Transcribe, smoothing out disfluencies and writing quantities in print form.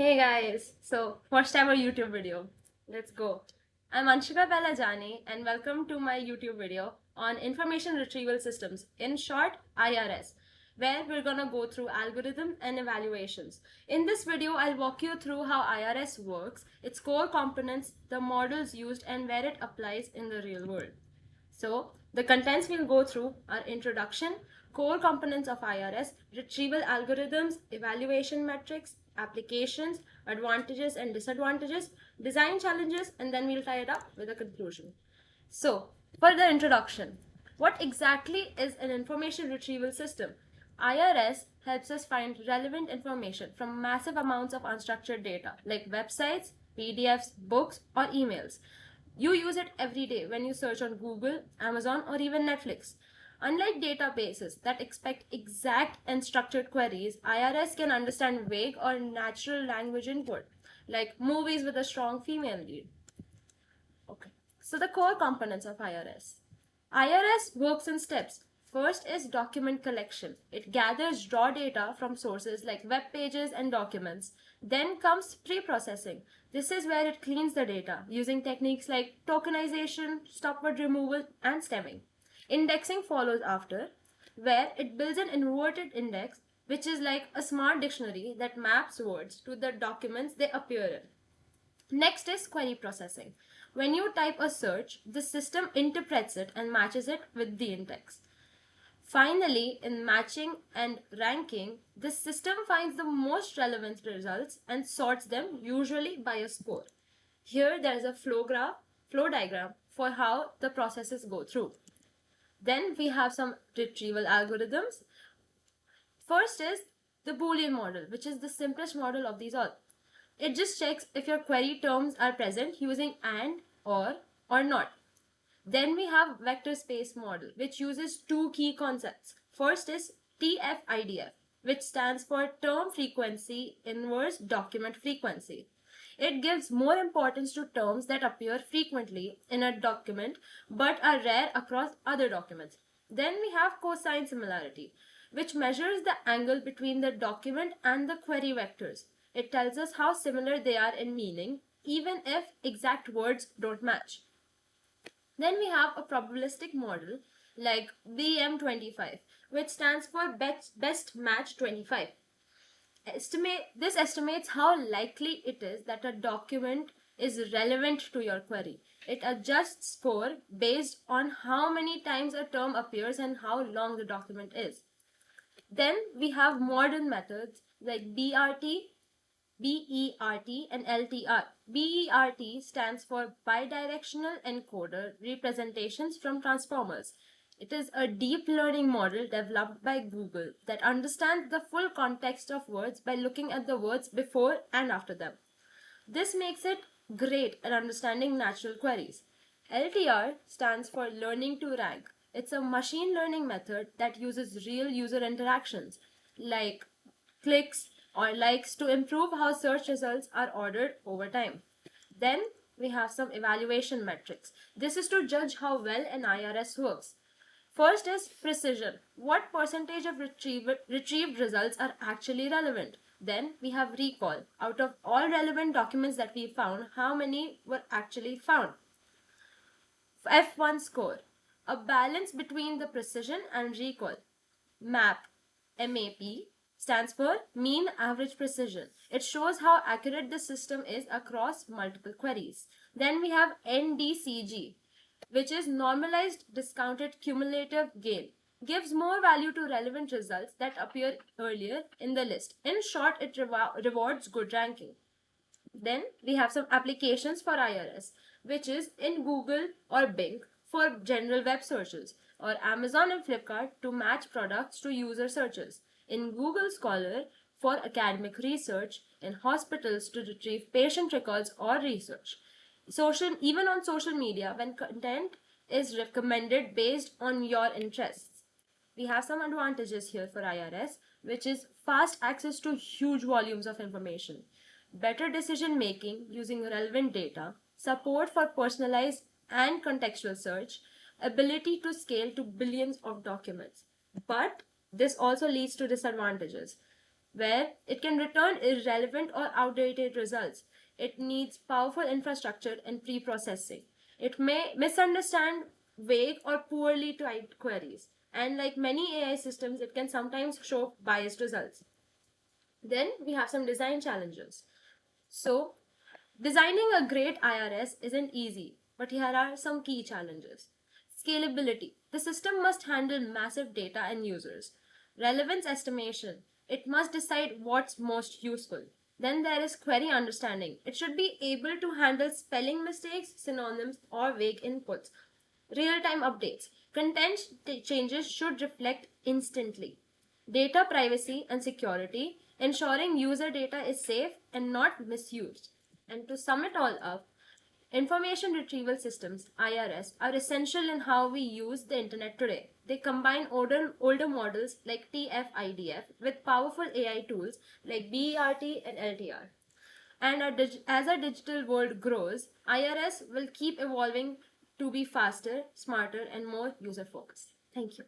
Hey guys, so first ever YouTube video. Let's go. I'm Anshika Belajani and welcome to my YouTube video on Information Retrieval Systems, in short IRS, where we're gonna go through algorithm and evaluations. In this video, I'll walk you through how IRS works, its core components, the models used, and where it applies in the real world. So, the contents we'll go through are introduction, core components of IRS, retrieval algorithms, evaluation metrics, applications, advantages and disadvantages, design challenges, and then we'll tie it up with a conclusion. So, for the introduction, what exactly is an information retrieval system? IRS helps us find relevant information from massive amounts of unstructured data like websites, PDFs, books, or emails. You use it every day when you search on Google, Amazon, or even Netflix. Unlike databases that expect exact and structured queries, IRS can understand vague or natural language input, like movies with a strong female lead. Okay, so the core components of IRS. IRS works in steps. First is document collection. It gathers raw data from sources like web pages and documents. Then comes pre-processing. This is where it cleans the data using techniques like tokenization, stopword removal, and stemming. Indexing follows after, where it builds an inverted index, which is like a smart dictionary that maps words to the documents they appear in. Next is query processing. When you type a search, the system interprets it and matches it with the index. Finally, in matching and ranking, the system finds the most relevant results and sorts them usually by a score. Here there is a flow diagram for how the processes go through. Then we have some retrieval algorithms. First is the Boolean model, which is the simplest model of these all. It just checks if your query terms are present using and, or not. Then we have vector space model, which uses two key concepts. First is TF-IDF, which stands for term frequency inverse document frequency. It gives more importance to terms that appear frequently in a document but are rare across other documents. Then we have cosine similarity, which measures the angle between the document and the query vectors. It tells us how similar they are in meaning, even if exact words don't match. Then we have a probabilistic model like BM25, which stands for best match 25. This estimates how likely it is that a document is relevant to your query. It adjusts score based on how many times a term appears and how long the document is. Then we have modern methods like BERT, and LTR. BERT stands for bidirectional encoder representations from transformers. It is a deep learning model developed by Google that understands the full context of words by looking at the words before and after them. This makes it great at understanding natural queries. LTR stands for learning to rank. It's a machine learning method that uses real user interactions like clicks or likes to improve how search results are ordered over time. Then we have some evaluation metrics. This is to judge how well an IRS works. First is precision. What percentage of retrieved results are actually relevant? Then we have recall. Out of all relevant documents that we found, how many were actually found? F1 score. A balance between the precision and recall. MAP stands for mean average precision. It shows how accurate the system is across multiple queries. Then we have NDCG, which is normalized discounted cumulative gain. Gives more value to relevant results that appear earlier in the list. In short, it rewards good ranking. Then we have some applications for IRS, which is in Google or Bing for general web searches, or Amazon and Flipkart to match products to user searches, in Google Scholar for academic research, in hospitals to retrieve patient records or research. Even on social media when content is recommended based on your interests. We have some advantages here for IRS, which is fast access to huge volumes of information, better decision making using relevant data, support for personalized and contextual search, ability to scale to billions of documents. But this also leads to disadvantages. where it can return irrelevant or outdated results. It needs powerful infrastructure and pre processing. It may misunderstand vague or poorly typed queries. And like many AI systems, it can sometimes show biased results. Then we have some design challenges. So, designing a great IRS isn't easy, but here are some key challenges. Scalability. The system must handle massive data and users. Relevance estimation. It must decide what's most useful. Then there is query understanding. It should be able to handle spelling mistakes, synonyms, or vague inputs. Real time updates. Content changes should reflect instantly. Data privacy and security, ensuring user data is safe and not misused. And to sum it all up, information retrieval systems, IRS, are essential in how we use the internet today. They combine older models like TF-IDF with powerful AI tools like BERT and LTR. And as our digital world grows, IRS will keep evolving to be faster, smarter, and more user focused. Thank you.